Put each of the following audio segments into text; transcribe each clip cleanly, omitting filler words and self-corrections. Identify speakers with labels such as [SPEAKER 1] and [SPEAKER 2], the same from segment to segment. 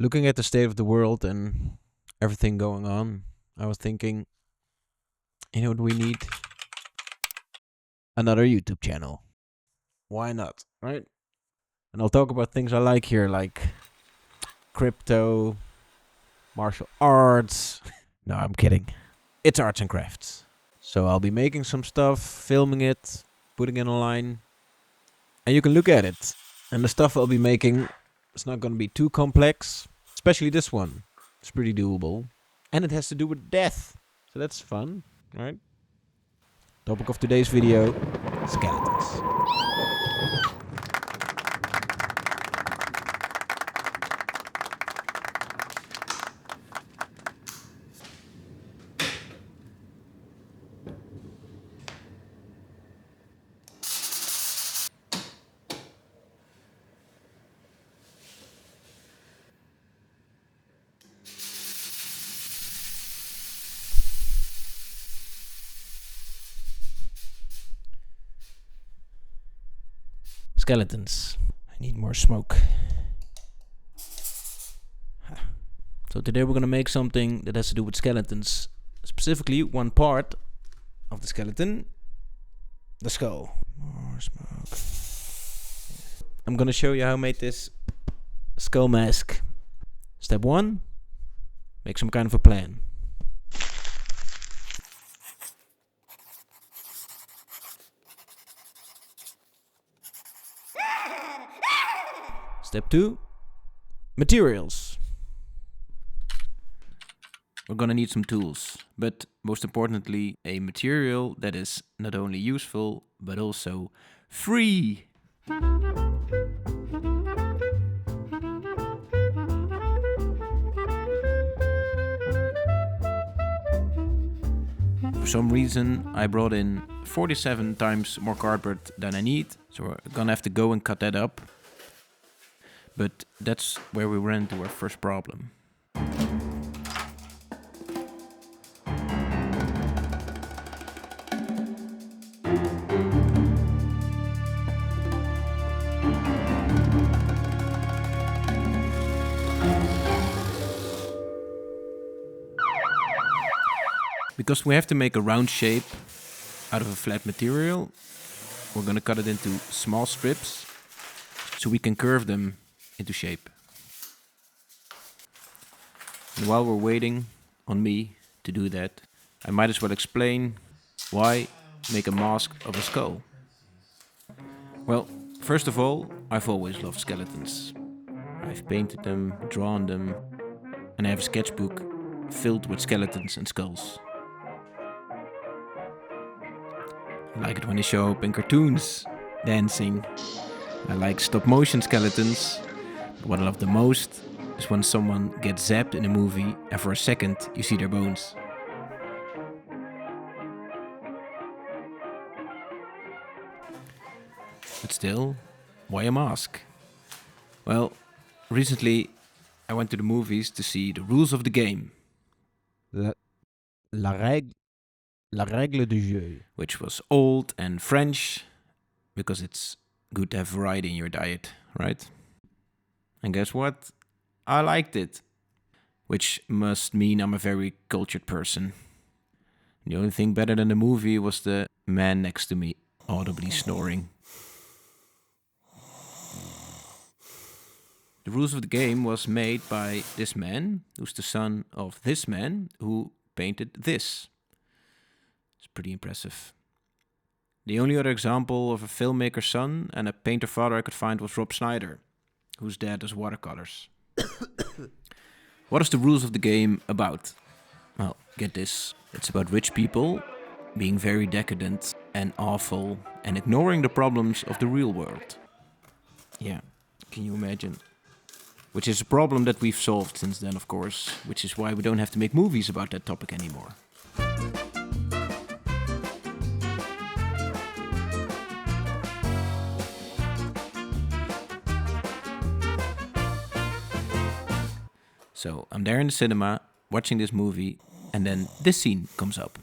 [SPEAKER 1] Looking at the state of the world and everything going on, I was thinking, you know what we need? Another YouTube channel. Why not, right? And I'll talk about things I like here, like crypto, martial arts. No, I'm kidding. It's arts and crafts. So I'll be making some stuff, filming it, putting it online, and you can look at it. And the stuff I'll be making, it's not going to be too complex, especially this one. It's pretty doable. And it has to do with death. So that's fun, right? Topic of today's video, skeletons. Skeletons. I need more smoke. So today we're gonna make something that has to do with skeletons. Specifically, one part of the skeleton, the skull. More smoke. I'm gonna show you how I made this skull mask. Step 1, make some kind of a plan. Step 2, materials. We're gonna need some tools, but most importantly, a material that is not only useful, but also free. For some reason, I brought in 47 times more cardboard than I need, so we're gonna have to go and cut that up. But that's where we ran into our first problem. Because we have to make a round shape out of a flat material, we're gonna cut it into small strips so we can curve them into shape. And while we're waiting on me to do that, I might as well explain why make a mask of a skull. Well, first of all, I've always loved skeletons. I've painted them, drawn them, and I have a sketchbook filled with skeletons and skulls. I like it when they show up in cartoons, dancing. I like stop motion skeletons. But what I love the most is when someone gets zapped in a movie and for a second you see their bones. But still, why a mask? Well, recently I went to the movies to see The Rules of the Game. La règle du jeu. Which was old and French, because it's good to have variety in your diet, right? And guess what? I liked it. Which must mean I'm a very cultured person. The only thing better than the movie was the man next to me audibly snoring. The Rules of the Game was made by this man, who's the son of this man, who painted this. It's pretty impressive. The only other example of a filmmaker's son and a painter father I could find was Rob Schneider, whose dad does watercolors. What is the Rules of the Game about? Well, get this. It's about rich people being very decadent and awful and ignoring the problems of the real world. Yeah, can you imagine? Which is a problem that we've solved since then, of course, which is why we don't have to make movies about that topic anymore. So I'm there in the cinema, watching this movie, and then this scene comes up.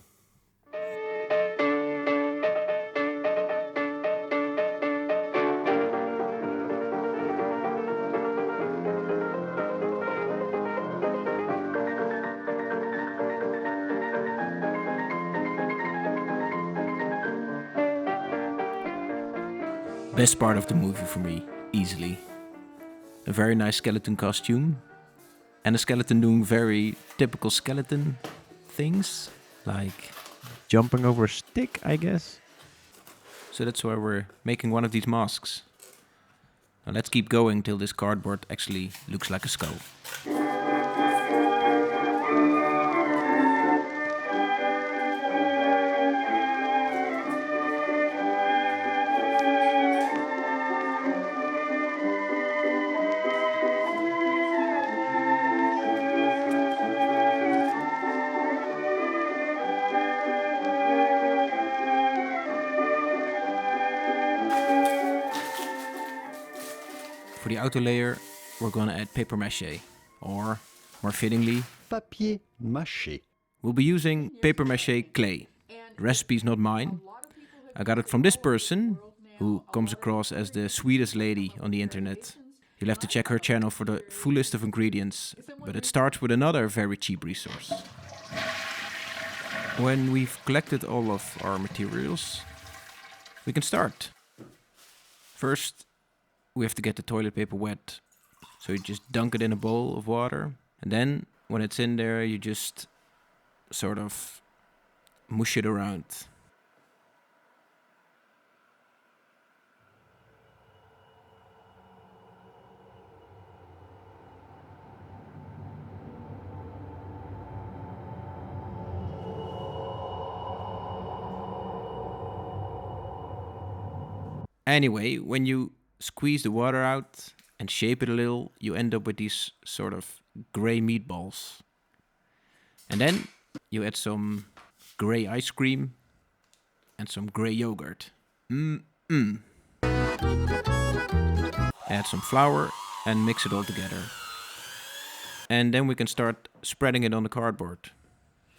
[SPEAKER 1] Best part of the movie for me, easily. A very nice skeleton costume. And a skeleton doing very typical skeleton things. Like
[SPEAKER 2] Jumping over a stick, I guess.
[SPEAKER 1] so that's why we're making one of these masks. Now let's keep going till this cardboard actually looks like a skull. For the outer layer, we're gonna add paper-mâché, or more fittingly,
[SPEAKER 3] Papier-Mâché.
[SPEAKER 1] we'll be using paper-mâché clay. The recipe's not mine. I got it from this person, who comes across as the sweetest lady on the internet. You'll have to check her channel for the full list of ingredients, but it starts with another very cheap resource. When we've collected all of our materials, we can start. First, we have to get the toilet paper wet. So you just dunk it in a bowl of water. And then, when it's in there, you just sort of mush it around. Anyway, when you squeeze the water out and shape it a little, you end up with these sort of gray meatballs. And then you add some gray ice cream and some gray yogurt. Add some flour and mix it all together. And then we can start spreading it on the cardboard.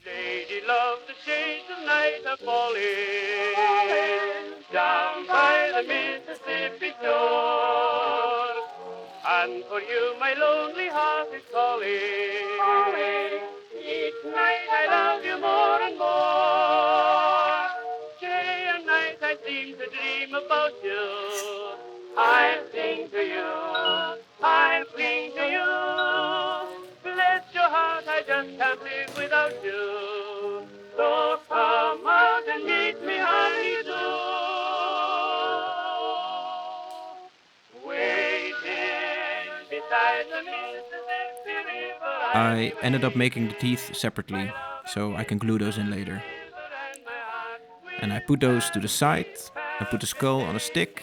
[SPEAKER 4] Lady love the shades of night are falling down by the Mississippi shore. And for you my lonely heart is calling. Each night I love you more and more. Day and night I seem to dream about you. I sing to you, I cling to you. Bless your heart, I just can't live without you. So come out and meet me, honey, do. Waiting beside the Mississippi River.
[SPEAKER 1] I ended up making the teeth separately, so I can glue those in later. And I put those to the side. I put the skull on a stick,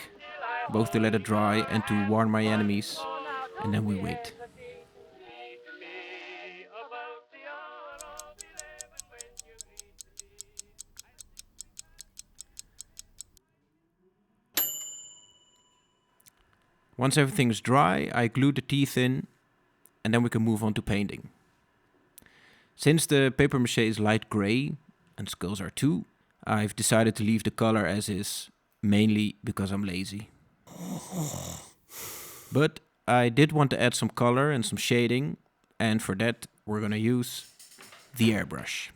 [SPEAKER 1] both to let it dry and to warn my enemies. And then we wait. Once everything is dry, I glue the teeth in, and then we can move on to painting. Since the paper-mâché is light grey, and skulls are too, I've decided to leave the color as is, mainly because I'm lazy. But I did want to add some color and some shading, and for that we're gonna use the airbrush.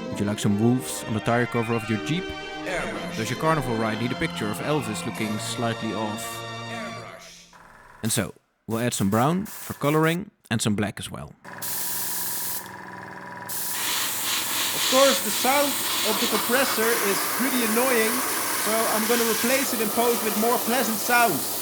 [SPEAKER 1] Would you like some wolves on the tire cover of your Jeep? Airbrush. Does your carnival ride need a picture of Elvis looking slightly off? Airbrush. And so, we'll add some brown for coloring and some black as well.
[SPEAKER 5] Of course, the sound of the compressor is pretty annoying, so I'm going to replace it in post with more pleasant sounds.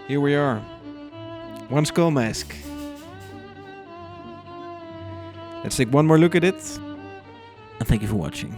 [SPEAKER 1] Here we are. One skull mask. Let's take one more look at it. And thank you for watching.